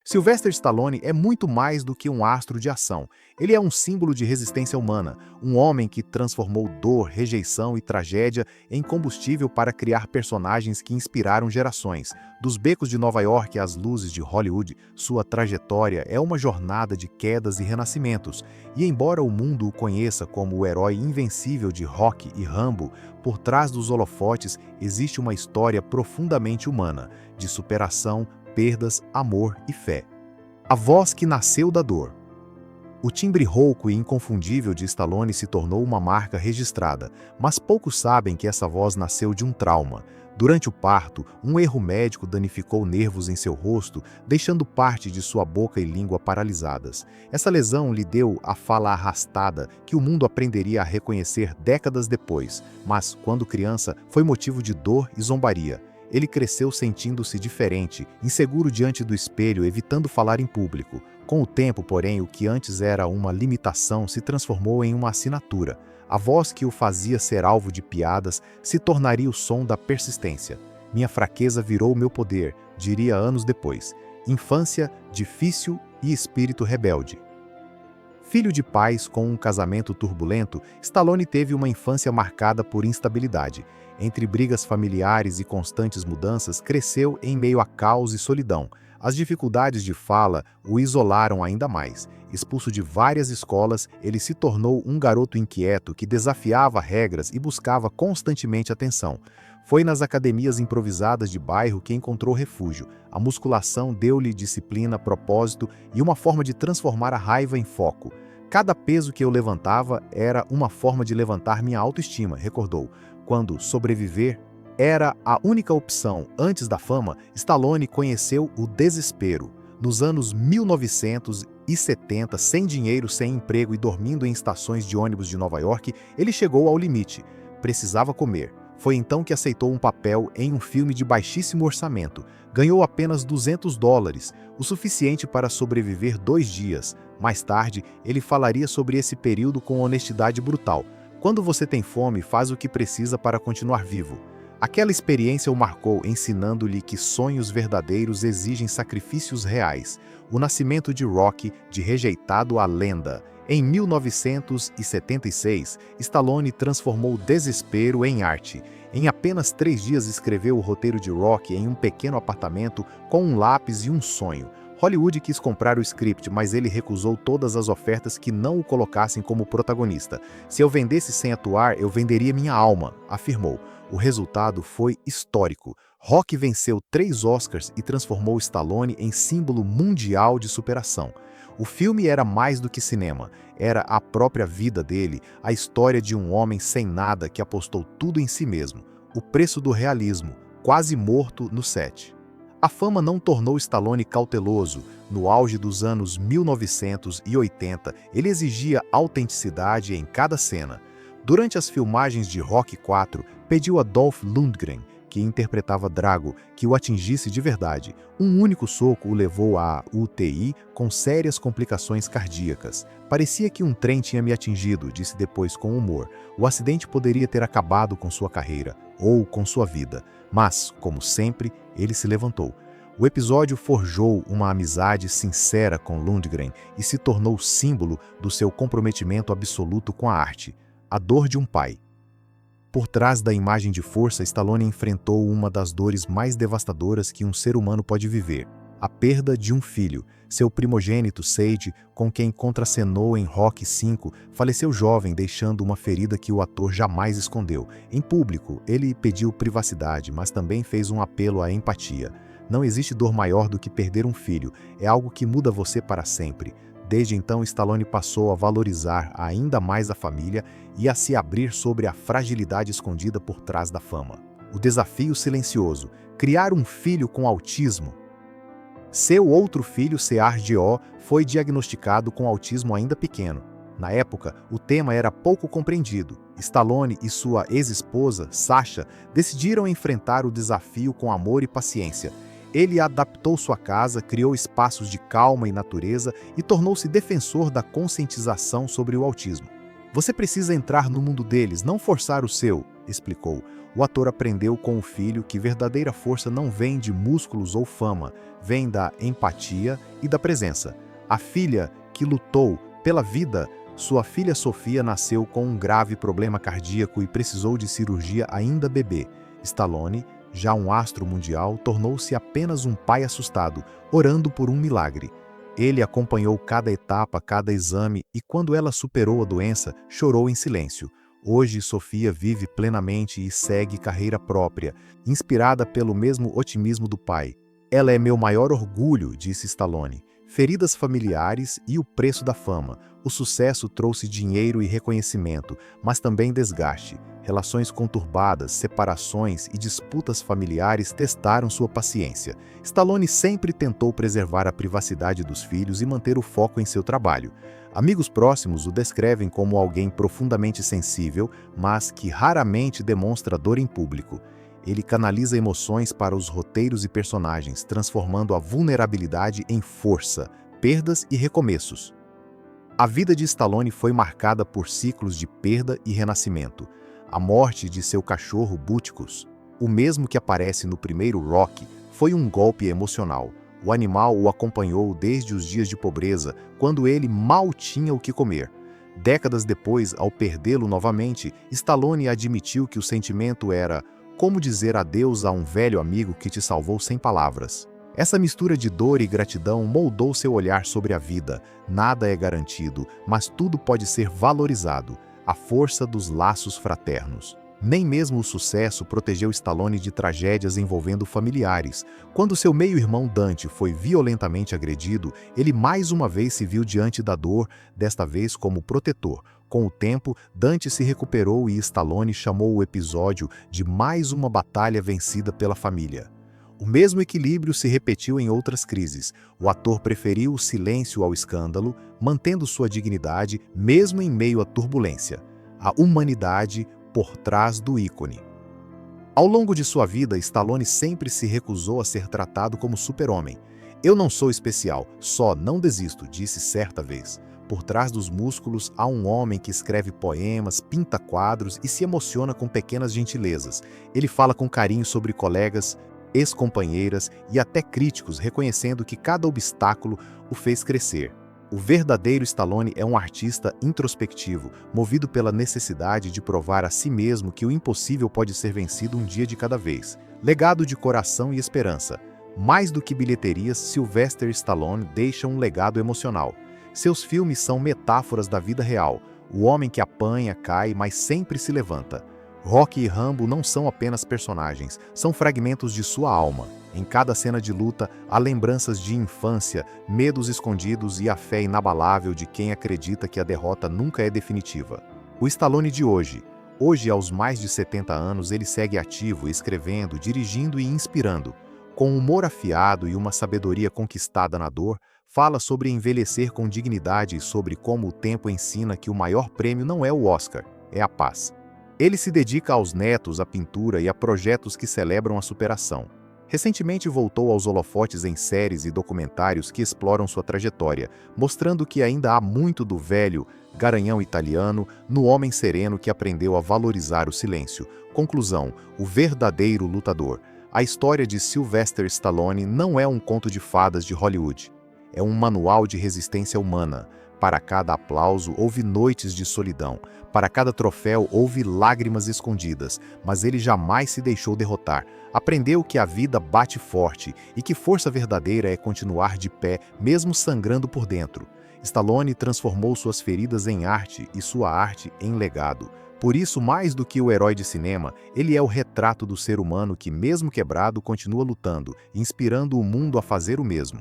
Sylvester Stallone é muito mais do que um astro de ação. Ele é um símbolo de resistência humana, um homem que transformou dor, rejeição e tragédia em combustível para criar personagens que inspiraram gerações. Dos becos de Nova York às luzes de Hollywood, sua trajetória é uma jornada de quedas e renascimentos. E embora o mundo o conheça como o herói invencível de Rocky e Rambo, por trás dos holofotes existe uma história profundamente humana, de superação, perdas, amor e fé. A voz que nasceu da dor. O timbre rouco e inconfundível de Stallone se tornou uma marca registrada, mas poucos sabem que essa voz nasceu de um trauma. Durante o parto, um erro médico danificou nervos em seu rosto, deixando parte de sua boca e língua paralisadas. Essa lesão lhe deu a fala arrastada que o mundo aprenderia a reconhecer décadas depois, mas, quando criança, foi motivo de dor e zombaria. Ele cresceu sentindo-se diferente, inseguro diante do espelho, evitando falar em público. Com o tempo, porém, o que antes era uma limitação se transformou em uma assinatura. A voz que o fazia ser alvo de piadas se tornaria o som da persistência. Minha fraqueza virou meu poder, diria anos depois. Infância difícil e espírito rebelde. Filho de pais com um casamento turbulento, Stallone teve uma infância marcada por instabilidade. Entre brigas familiares e constantes mudanças, cresceu em meio a caos e solidão. As dificuldades de fala o isolaram ainda mais. Expulso de várias escolas, ele se tornou um garoto inquieto que desafiava regras e buscava constantemente atenção. Foi nas academias improvisadas de bairro que encontrou refúgio. A musculação deu-lhe disciplina, propósito e uma forma de transformar a raiva em foco. Cada peso que eu levantava era uma forma de levantar minha autoestima, recordou. Quando sobreviver era a única opção antes da fama, Stallone conheceu o desespero. Nos anos 1970, sem dinheiro, sem emprego e dormindo em estações de ônibus de Nova York, ele chegou ao limite. Precisava comer. Foi então que aceitou um papel em um filme de baixíssimo orçamento. Ganhou apenas $200, o suficiente para sobreviver 2 dias. Mais tarde, ele falaria sobre esse período com honestidade brutal. Quando você tem fome, faz o que precisa para continuar vivo. Aquela experiência o marcou, ensinando-lhe que sonhos verdadeiros exigem sacrifícios reais. O nascimento de Rocky, de rejeitado à lenda. Em 1976, Stallone transformou o desespero em arte. Em apenas 3 dias escreveu o roteiro de Rocky em um pequeno apartamento com um lápis e um sonho. Hollywood quis comprar o script, mas ele recusou todas as ofertas que não o colocassem como protagonista. Se eu vendesse sem atuar, eu venderia minha alma, afirmou. O resultado foi histórico. Rocky venceu 3 Oscars e transformou Stallone em símbolo mundial de superação. O filme era mais do que cinema, era a própria vida dele, a história de um homem sem nada que apostou tudo em si mesmo. O preço do realismo, quase morto no set. A fama não tornou Stallone cauteloso. No auge dos anos 1980, ele exigia autenticidade em cada cena. Durante as filmagens de Rocky IV, pediu a Dolph Lundgren, que interpretava Drago, que o atingisse de verdade. Um único soco o levou à UTI com sérias complicações cardíacas. Parecia que um trem tinha me atingido, disse depois com humor. O acidente poderia ter acabado com sua carreira, ou com sua vida. Mas, como sempre, ele se levantou. O episódio forjou uma amizade sincera com Lundgren e se tornou símbolo do seu comprometimento absoluto com a arte. A dor de um pai. Por trás da imagem de força, Stallone enfrentou uma das dores mais devastadoras que um ser humano pode viver. A perda de um filho. Seu primogênito, Sage, com quem contracenou em Rocky V, faleceu jovem, deixando uma ferida que o ator jamais escondeu. Em público, ele pediu privacidade, mas também fez um apelo à empatia. Não existe dor maior do que perder um filho. É algo que muda você para sempre. Desde então, Stallone passou a valorizar ainda mais a família e a se abrir sobre a fragilidade escondida por trás da fama. O desafio silencioso: criar um filho com autismo. Seu outro filho, Sergio, foi diagnosticado com autismo ainda pequeno. Na época, o tema era pouco compreendido. Stallone e sua ex-esposa, Sasha, decidiram enfrentar o desafio com amor e paciência. Ele adaptou sua casa, criou espaços de calma e natureza e tornou-se defensor da conscientização sobre o autismo. Você precisa entrar no mundo deles, não forçar o seu, explicou. O ator aprendeu com o filho que verdadeira força não vem de músculos ou fama, vem da empatia e da presença. A filha que lutou pela vida, sua filha Sofia nasceu com um grave problema cardíaco e precisou de cirurgia ainda bebê. Stallone, já um astro mundial, tornou-se apenas um pai assustado, orando por um milagre. Ele acompanhou cada etapa, cada exame e, quando ela superou a doença, chorou em silêncio. Hoje, Sofia vive plenamente e segue carreira própria, inspirada pelo mesmo otimismo do pai. Ela é meu maior orgulho, disse Stallone. Feridas familiares e o preço da fama. O sucesso trouxe dinheiro e reconhecimento, mas também desgaste. Relações conturbadas, separações e disputas familiares testaram sua paciência. Stallone sempre tentou preservar a privacidade dos filhos e manter o foco em seu trabalho. Amigos próximos o descrevem como alguém profundamente sensível, mas que raramente demonstra dor em público. Ele canaliza emoções para os roteiros e personagens, transformando a vulnerabilidade em força, perdas e recomeços. A vida de Stallone foi marcada por ciclos de perda e renascimento. A morte de seu cachorro Butkus, o mesmo que aparece no primeiro Rocky, foi um golpe emocional. O animal o acompanhou desde os dias de pobreza, quando ele mal tinha o que comer. Décadas depois, ao perdê-lo novamente, Stallone admitiu que o sentimento era como dizer adeus a um velho amigo que te salvou sem palavras. Essa mistura de dor e gratidão moldou seu olhar sobre a vida. Nada é garantido, mas tudo pode ser valorizado. A força dos laços fraternos. Nem mesmo o sucesso protegeu Stallone de tragédias envolvendo familiares. Quando seu meio-irmão Dante foi violentamente agredido, ele mais uma vez se viu diante da dor, desta vez como protetor. Com o tempo, Dante se recuperou e Stallone chamou o episódio de mais uma batalha vencida pela família. O mesmo equilíbrio se repetiu em outras crises. O ator preferiu o silêncio ao escândalo, mantendo sua dignidade mesmo em meio à turbulência. A humanidade por trás do ícone. Ao longo de sua vida, Stallone sempre se recusou a ser tratado como super-homem. Eu não sou especial, só não desisto, disse certa vez. Por trás dos músculos há um homem que escreve poemas, pinta quadros e se emociona com pequenas gentilezas. Ele fala com carinho sobre colegas, ex-companheiras e até críticos, reconhecendo que cada obstáculo o fez crescer. O verdadeiro Stallone é um artista introspectivo, movido pela necessidade de provar a si mesmo que o impossível pode ser vencido um dia de cada vez. Legado de coração e esperança. Mais do que bilheterias, Sylvester Stallone deixa um legado emocional. Seus filmes são metáforas da vida real. O homem que apanha, cai, mas sempre se levanta. Rocky e Rambo não são apenas personagens, são fragmentos de sua alma. Em cada cena de luta, há lembranças de infância, medos escondidos e a fé inabalável de quem acredita que a derrota nunca é definitiva. O Stallone de hoje. Hoje, aos mais de 70 anos, ele segue ativo, escrevendo, dirigindo e inspirando. Com um humor afiado e uma sabedoria conquistada na dor, fala sobre envelhecer com dignidade e sobre como o tempo ensina que o maior prêmio não é o Oscar, é a paz. Ele se dedica aos netos, à pintura e a projetos que celebram a superação. Recentemente voltou aos holofotes em séries e documentários que exploram sua trajetória, mostrando que ainda há muito do velho garanhão italiano no homem sereno que aprendeu a valorizar o silêncio. Conclusão: o verdadeiro lutador. A história de Sylvester Stallone não é um conto de fadas de Hollywood. É um manual de resistência humana. Para cada aplauso houve noites de solidão. Para cada troféu houve lágrimas escondidas, mas ele jamais se deixou derrotar. Aprendeu que a vida bate forte e que força verdadeira é continuar de pé, mesmo sangrando por dentro. Stallone transformou suas feridas em arte e sua arte em legado. Por isso, mais do que o herói de cinema, ele é o retrato do ser humano que, mesmo quebrado, continua lutando, inspirando o mundo a fazer o mesmo.